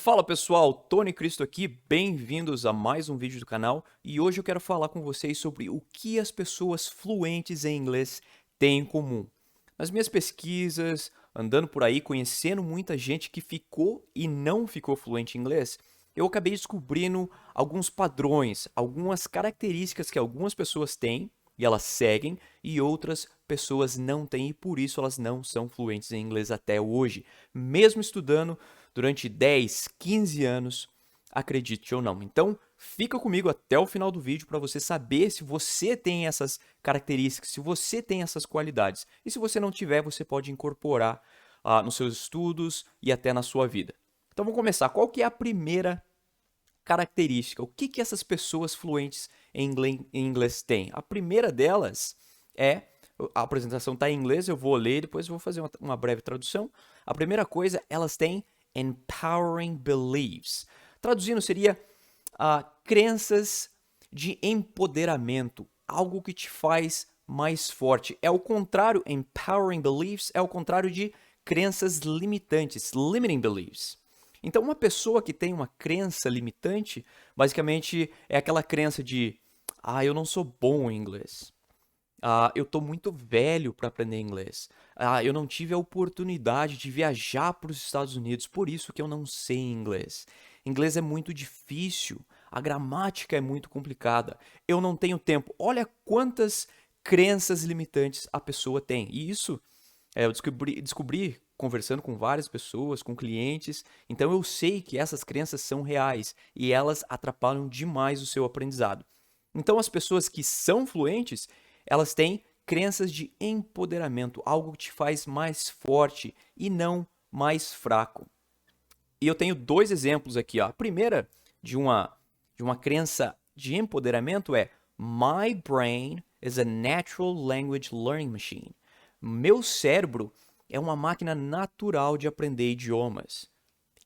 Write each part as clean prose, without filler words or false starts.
Fala pessoal, Tony Cristo aqui, bem-vindos a mais um vídeo do canal e hoje eu quero falar com vocês sobre o que as pessoas fluentes em inglês têm em comum. Nas minhas pesquisas, andando por aí, conhecendo muita gente que ficou e não ficou fluente em inglês, eu acabei descobrindo alguns padrões, algumas características que algumas pessoas têm e elas seguem e outras pessoas não têm e por isso elas não são fluentes em inglês até hoje, mesmo estudando durante 10, 15 anos, acredite ou não. Então, fica comigo até o final do vídeo para você saber se você tem essas características, se você tem essas qualidades. E se você não tiver, você pode incorporar nos seus estudos e até na sua vida. Então, vamos começar. Qual que é a primeira característica? O que essas pessoas fluentes em inglês têm? A primeira delas é... A apresentação está em inglês, eu vou ler, depois eu vou fazer uma breve tradução. A primeira coisa, elas têm empowering beliefs. Traduzindo seria crenças de empoderamento, algo que te faz mais forte. É o contrário, empowering beliefs é o contrário de crenças limitantes, limiting beliefs. Então, uma pessoa que tem uma crença limitante, basicamente é aquela crença de eu não sou bom em inglês. Eu tô muito velho para aprender inglês. Eu não tive a oportunidade de viajar para os Estados Unidos, por isso que eu não sei inglês. Inglês é muito difícil, a gramática é muito complicada. Eu não tenho tempo. Olha quantas crenças limitantes a pessoa tem. E isso eu descobri conversando com várias pessoas, com clientes. Então eu sei que essas crenças são reais e elas atrapalham demais o seu aprendizado. Então as pessoas que são fluentes elas têm crenças de empoderamento, algo que te faz mais forte e não mais fraco. E eu tenho dois exemplos aqui. A primeira de uma crença de empoderamento é My brain is a natural language learning machine. Meu cérebro é uma máquina natural de aprender idiomas.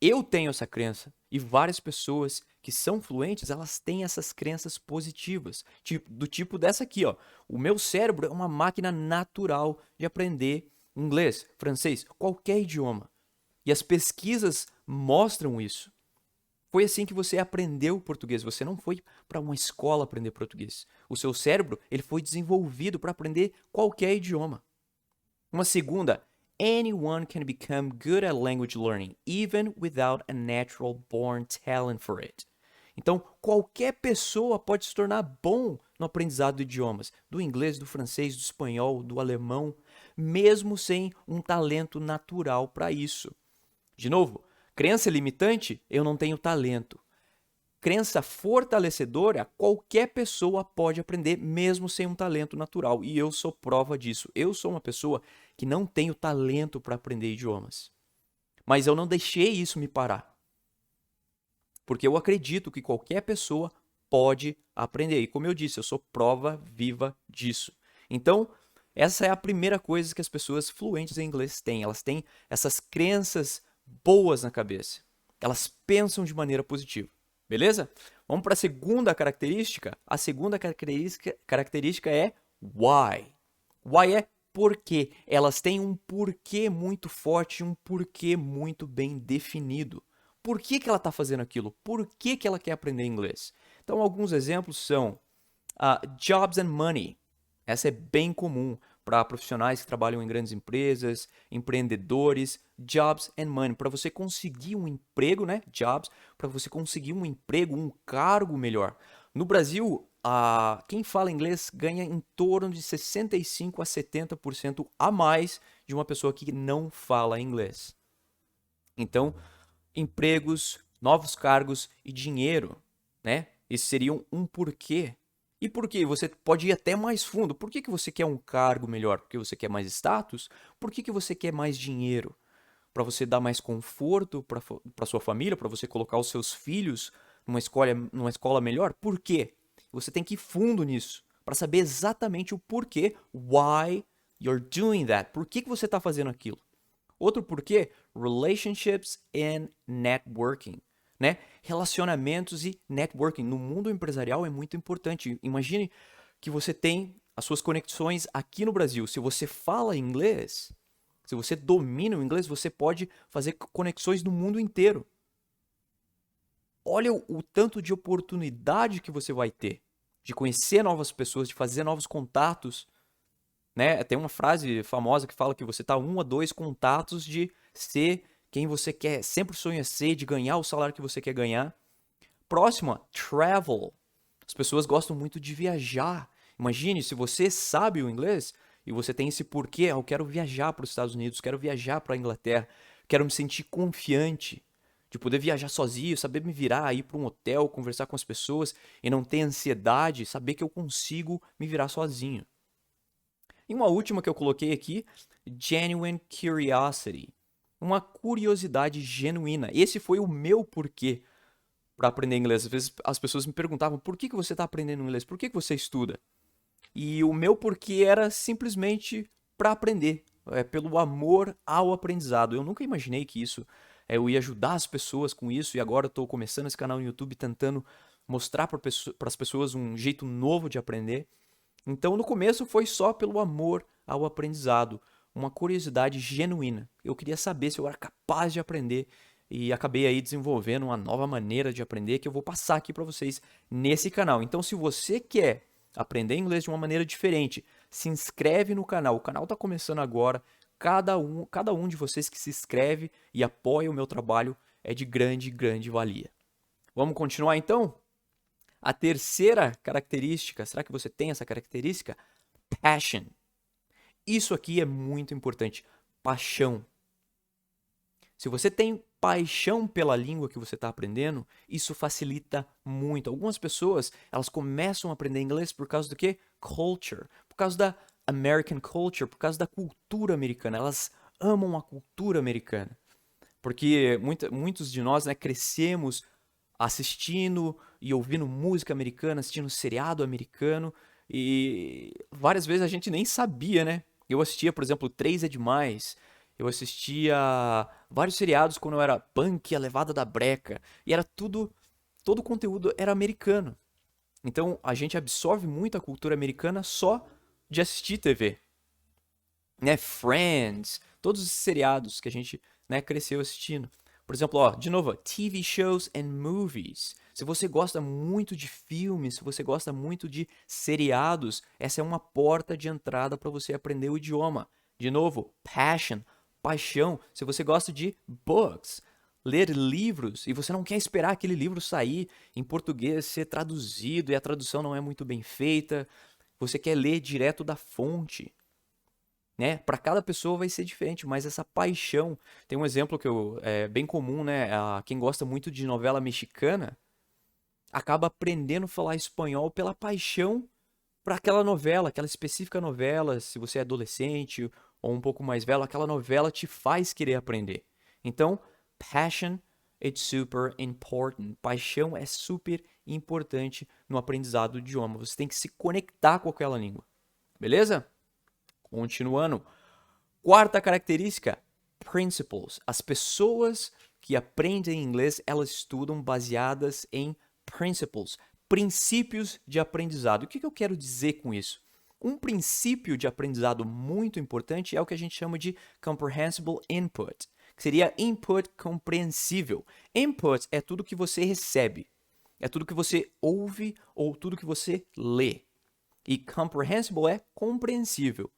Eu tenho essa crença e várias pessoas que são fluentes, elas têm essas crenças positivas, do tipo dessa aqui, ó. O meu cérebro é uma máquina natural de aprender inglês, francês, qualquer idioma. E as pesquisas mostram isso. Foi assim que você aprendeu português, você não foi para uma escola aprender português. O seu cérebro, ele foi desenvolvido para aprender qualquer idioma. Uma segunda, anyone can become good at language learning, even without a natural born talent for it. Então, qualquer pessoa pode se tornar bom no aprendizado de idiomas, do inglês, do francês, do espanhol, do alemão, mesmo sem um talento natural para isso. De novo, crença limitante, eu não tenho talento. Crença fortalecedora, qualquer pessoa pode aprender mesmo sem um talento natural. E eu sou prova disso. Eu sou uma pessoa que não tenho talento para aprender idiomas. Mas eu não deixei isso me parar. Porque eu acredito que qualquer pessoa pode aprender. E como eu disse, eu sou prova viva disso. Então, essa é a primeira coisa que as pessoas fluentes em inglês têm. Elas têm essas crenças boas na cabeça. Elas pensam de maneira positiva. Beleza? Vamos para a segunda característica. A segunda característica é why. Why é porquê. Elas têm um porquê muito forte, um porquê muito bem definido. Por que ela está fazendo aquilo? Por que ela quer aprender inglês? Então, alguns exemplos são jobs and money. Essa é bem comum para profissionais que trabalham em grandes empresas, empreendedores, jobs and money. Para você conseguir um emprego, né? Jobs, para você conseguir um emprego, um cargo melhor. No Brasil, quem fala inglês ganha em torno de 65 a 70% a mais de uma pessoa que não fala inglês. Então, empregos, novos cargos e dinheiro, né? Esses seriam um porquê. E por quê? Você pode ir até mais fundo. Por que você quer um cargo melhor? Porque você quer mais status? Por que você quer mais dinheiro? Para você dar mais conforto para sua família, para você colocar os seus filhos numa escola melhor? Por quê? Você tem que ir fundo nisso, para saber exatamente o porquê, why you're doing that. Por que você está fazendo aquilo? Outro porquê, relationships and networking, né? Relacionamentos e networking no mundo empresarial é muito importante. Imagine que você tem as suas conexões aqui no Brasil. Se você fala inglês, se você domina o inglês, você pode fazer conexões no mundo inteiro. olha o tanto de oportunidade que você vai ter de conhecer novas pessoas, de fazer novos contatos, né? Tem uma frase famosa que fala que você está 1 a 2 contatos de ser quem você quer, sempre sonha ser, de ganhar o salário que você quer ganhar. Próxima, travel. As pessoas gostam muito de viajar. Imagine se você sabe o inglês e você tem esse porquê, eu quero viajar para os Estados Unidos, quero viajar para a Inglaterra, quero me sentir confiante de poder viajar sozinho, saber me virar, ir para um hotel, conversar com as pessoas e não ter ansiedade, saber que eu consigo me virar sozinho. E uma última que eu coloquei aqui, genuine curiosity. Uma curiosidade genuína. Esse foi o meu porquê para aprender inglês. Às vezes as pessoas me perguntavam, por que você está aprendendo inglês? Por que você estuda? E o meu porquê era simplesmente para aprender, pelo amor ao aprendizado. Eu nunca imaginei que eu ia ajudar as pessoas com isso, e agora eu estou começando esse canal no YouTube tentando mostrar para as pessoas um jeito novo de aprender. Então, no começo foi só pelo amor ao aprendizado, uma curiosidade genuína. Eu queria saber se eu era capaz de aprender e acabei aí desenvolvendo uma nova maneira de aprender que eu vou passar aqui para vocês nesse canal. Então, se você quer aprender inglês de uma maneira diferente, se inscreve no canal. O canal está começando agora. Cada um de vocês que se inscreve e apoia o meu trabalho é de grande, grande valia. Vamos continuar então? A terceira característica, será que você tem essa característica? Passion. Isso aqui é muito importante. Paixão. Se você tem paixão pela língua que você está aprendendo, isso facilita muito. Algumas pessoas, elas começam a aprender inglês por causa do quê? Culture. Por causa da American culture, por causa da cultura americana. Elas amam a cultura americana. Porque muitos de nós, né, crescemos assistindo e ouvindo música americana, assistindo seriado americano, e várias vezes a gente nem sabia, né? Eu assistia, por exemplo, 3 é Demais, eu assistia vários seriados quando eu era punk, a levada da breca, e era todo o conteúdo era americano. Então a gente absorve muito a cultura americana só de assistir TV, né? Friends, todos os seriados que a gente, né, cresceu assistindo. Por exemplo, ó, de novo, TV shows and movies. Se você gosta muito de filmes, se você gosta muito de seriados, essa é uma porta de entrada para você aprender o idioma. De novo, passion, paixão. Se você gosta de books, ler livros, e você não quer esperar aquele livro sair em português, ser traduzido, e a tradução não é muito bem feita, você quer ler direto da fonte, né? Para cada pessoa vai ser diferente, mas essa paixão, tem um exemplo que é bem comum, né? Quem gosta muito de novela mexicana acaba aprendendo a falar espanhol pela paixão para aquela novela, aquela específica novela. Se você é adolescente ou um pouco mais velho, aquela novela te faz querer aprender. Então, passion it's super important. Paixão é super importante no aprendizado do idioma. Você tem que se conectar com aquela língua. Beleza? Continuando. Quarta característica, principles. As pessoas que aprendem inglês, elas estudam baseadas em principles, princípios de aprendizado. O que eu quero dizer com isso? Um princípio de aprendizado muito importante é o que a gente chama de comprehensible input, que seria input compreensível. Input é tudo que você recebe, é tudo que você ouve ou tudo que você lê. E comprehensible é compreensível.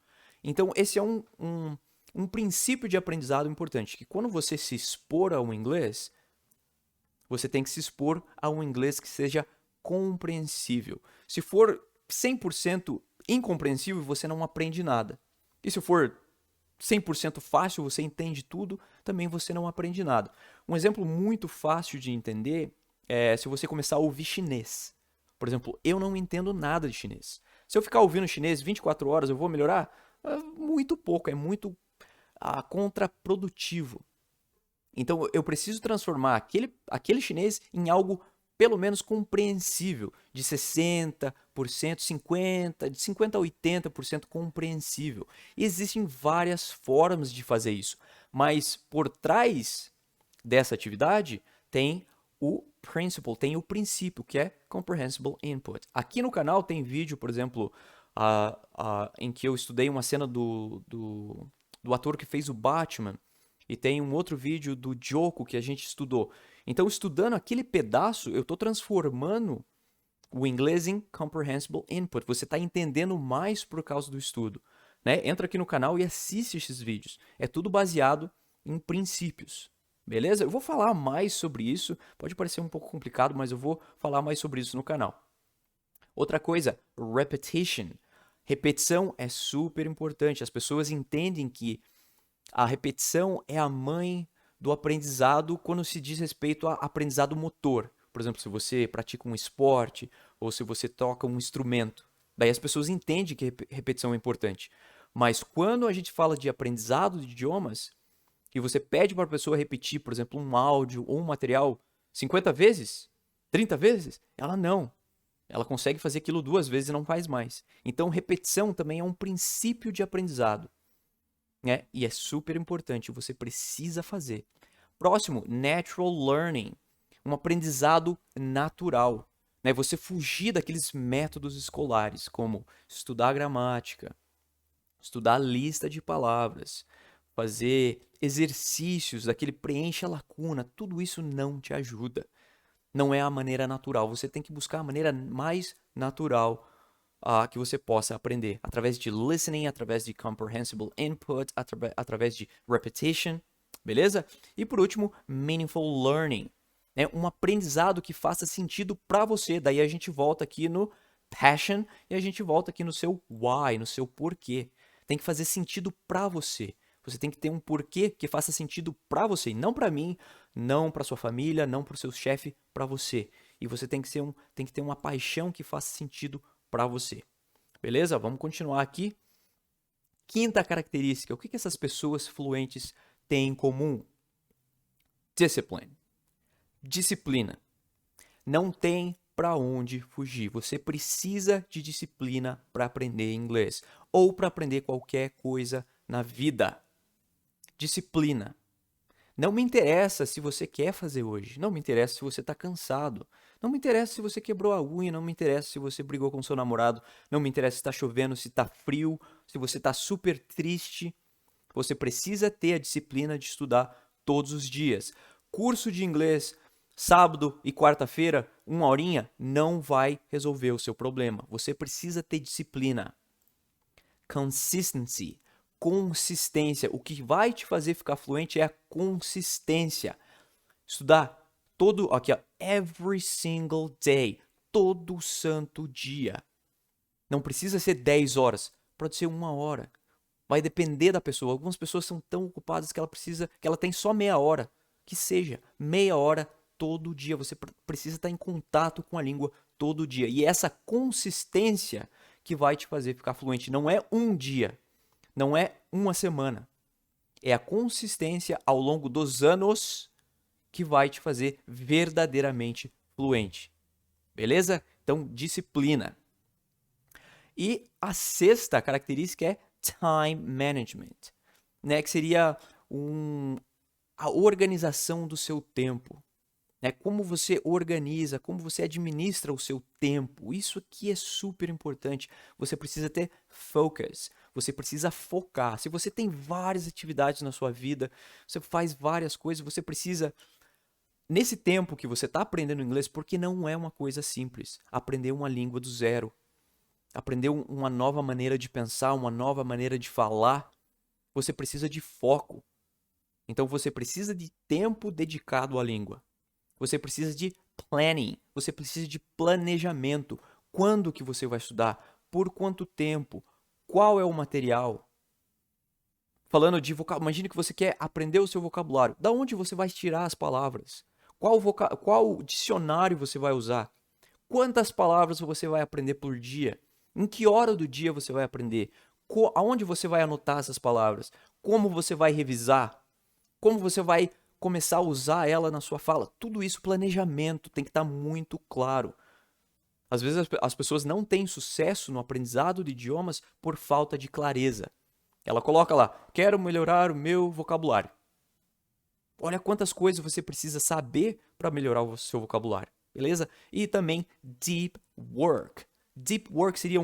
Então, esse é um princípio de aprendizado importante, que quando você se expor ao inglês, você tem que se expor a um inglês que seja compreensível. Se for 100% incompreensível, você não aprende nada. E se for 100% fácil, você entende tudo, também você não aprende nada. Um exemplo muito fácil de entender é se você começar a ouvir chinês. Por exemplo, eu não entendo nada de chinês. Se eu ficar ouvindo chinês 24 horas, eu vou melhorar? Muito pouco, é muito contraprodutivo. Então eu preciso transformar aquele chinês em algo pelo menos compreensível, de 60%, 50%, de 50% a 80% compreensível. E existem várias formas de fazer isso, mas por trás dessa atividade tem o principle, tem o princípio, que é comprehensible input. Aqui no canal tem vídeo, por exemplo, em que eu estudei uma cena do ator que fez o Batman, e tem um outro vídeo do Joko que a gente estudou. Então, estudando aquele pedaço, eu estou transformando o inglês em comprehensible input. Você está entendendo mais por causa do estudo, né? Entra aqui no canal e assiste esses vídeos. É tudo baseado em princípios, beleza? Eu vou falar mais sobre isso. Pode parecer um pouco complicado, mas eu vou falar mais sobre isso no canal. Outra coisa, repetition. Repetição é super importante. As pessoas entendem que a repetição é a mãe do aprendizado quando se diz respeito a aprendizado motor. Por exemplo, se você pratica um esporte ou se você toca um instrumento. Daí as pessoas entendem que repetição é importante. Mas quando a gente fala de aprendizado de idiomas e você pede para a pessoa repetir, por exemplo, um áudio ou um material 50 vezes, 30 vezes, ela não. Ela consegue fazer aquilo 2 vezes e não faz mais. Então, repetição também é um princípio de aprendizado, né? E é super importante, você precisa fazer. Próximo, natural learning, um aprendizado natural, né? Você fugir daqueles métodos escolares, como estudar gramática, estudar lista de palavras, fazer exercícios, daquele preenche a lacuna, tudo isso não te ajuda. Não é a maneira natural, você tem que buscar a maneira mais natural que você possa aprender, através de listening, através de comprehensible input, através de repetition, beleza? E por último, meaningful learning, né? Um aprendizado que faça sentido para você. Daí a gente volta aqui no passion e a gente volta aqui no seu why, no seu porquê. Tem que fazer sentido para você. Você tem que ter um porquê que faça sentido para você, não para mim, não para sua família, não para o seu chefe, para você. E você tem que ter uma paixão que faça sentido para você. Beleza? Vamos continuar aqui. Quinta característica, o que essas pessoas fluentes têm em comum? Discipline. Disciplina. Não tem para onde fugir. Você precisa de disciplina para aprender inglês ou para aprender qualquer coisa na vida. Disciplina. Não me interessa se você quer fazer hoje. Não me interessa se você está cansado. Não me interessa se você quebrou a unha. Não me interessa se você brigou com seu namorado. Não me interessa se está chovendo, se está frio, se você está super triste. Você precisa ter a disciplina de estudar todos os dias. Curso de inglês, sábado e quarta-feira, 1 horinha, não vai resolver o seu problema. Você precisa ter disciplina. Consistency. Consistência. O que vai te fazer ficar fluente é a consistência. Estudar aqui, ó, every single day, todo santo dia. Não precisa ser 10 horas, pode ser 1 hora. Vai depender da pessoa. Algumas pessoas são tão ocupadas que ela tem só meia hora. Que seja, meia hora todo dia. Você precisa estar em contato com a língua todo dia. E essa consistência que vai te fazer ficar fluente. Não é um dia. Não é uma semana. É a consistência ao longo dos anos que vai te fazer verdadeiramente fluente. Beleza? Então, disciplina. E a sexta característica é time management, né? Que seria a organização do seu tempo. Né? Como você organiza, como você administra o seu tempo. Isso aqui é super importante. Você precisa ter focus. Você precisa focar. Se você tem várias atividades na sua vida, você faz várias coisas, você precisa... Nesse tempo que você está aprendendo inglês, porque não é uma coisa simples, aprender uma língua do zero, aprender uma nova maneira de pensar, uma nova maneira de falar, você precisa de foco. Então você precisa de tempo dedicado à língua. Você precisa de planning, você precisa de planejamento. Quando que você vai estudar? Por quanto tempo? Qual é o material? Falando de vocabulário, imagine que você quer aprender o seu vocabulário. Da onde você vai tirar as palavras? Qual dicionário você vai usar? Quantas palavras você vai aprender por dia? Em que hora do dia você vai aprender? Aonde você vai anotar essas palavras? Como você vai revisar? Como você vai começar a usar ela na sua fala? Tudo isso, planejamento, tem que estar muito claro. Às vezes as pessoas não têm sucesso no aprendizado de idiomas por falta de clareza. Ela coloca lá, quero melhorar o meu vocabulário. Olha quantas coisas você precisa saber para melhorar o seu vocabulário, beleza? E também deep work. Deep work seria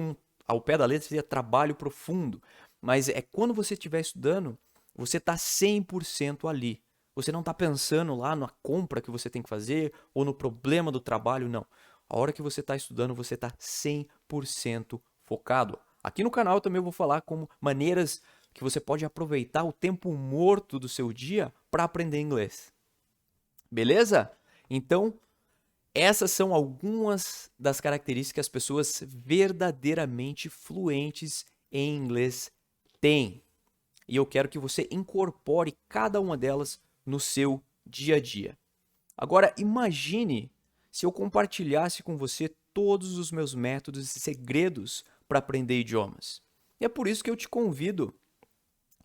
ao pé da letra, seria trabalho profundo. Mas é quando você estiver estudando, você está 100% ali. Você não está pensando lá na compra que você tem que fazer ou no problema do trabalho, não. A hora que você está estudando, você está 100% focado. Aqui no canal também eu vou falar como maneiras que você pode aproveitar o tempo morto do seu dia para aprender inglês. Beleza? Então, essas são algumas das características que as pessoas verdadeiramente fluentes em inglês têm. E eu quero que você incorpore cada uma delas no seu dia a dia. Agora, imagine se eu compartilhasse com você todos os meus métodos e segredos para aprender idiomas. E é por isso que eu te convido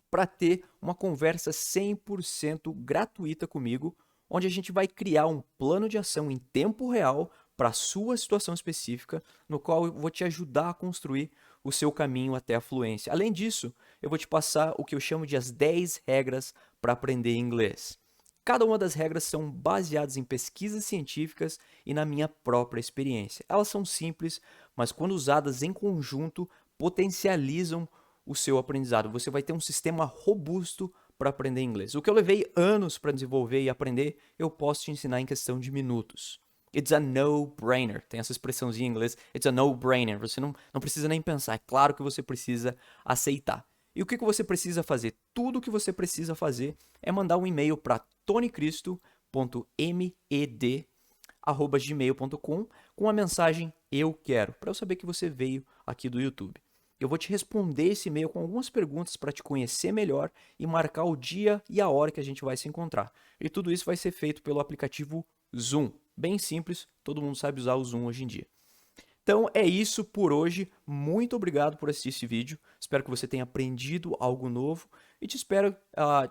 para ter uma conversa 100% gratuita comigo, onde a gente vai criar um plano de ação em tempo real para a sua situação específica, no qual eu vou te ajudar a construir o seu caminho até a fluência. Além disso, eu vou te passar o que eu chamo de as 10 regras para aprender inglês. Cada uma das regras são baseadas em pesquisas científicas e na minha própria experiência. Elas são simples, mas quando usadas em conjunto, potencializam o seu aprendizado. Você vai ter um sistema robusto para aprender inglês. O que eu levei anos para desenvolver e aprender, eu posso te ensinar em questão de minutos. It's a no-brainer. Tem essa expressãozinha em inglês. It's a no-brainer. Você não precisa nem pensar. É claro que você precisa aceitar. E o que você precisa fazer? Tudo o que você precisa fazer é mandar um e-mail para tonycristo.med@gmail.com com a mensagem "eu quero", para eu saber que você veio aqui do YouTube. Eu vou te responder esse e-mail com algumas perguntas para te conhecer melhor e marcar o dia e a hora que a gente vai se encontrar. E tudo isso vai ser feito pelo aplicativo Zoom. Bem simples, todo mundo sabe usar o Zoom hoje em dia. Então é isso por hoje. Muito obrigado por assistir esse vídeo. Espero que você tenha aprendido algo novo e espero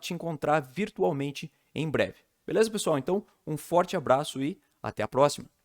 te encontrar virtualmente em breve. Beleza, pessoal? Então, um forte abraço e até a próxima!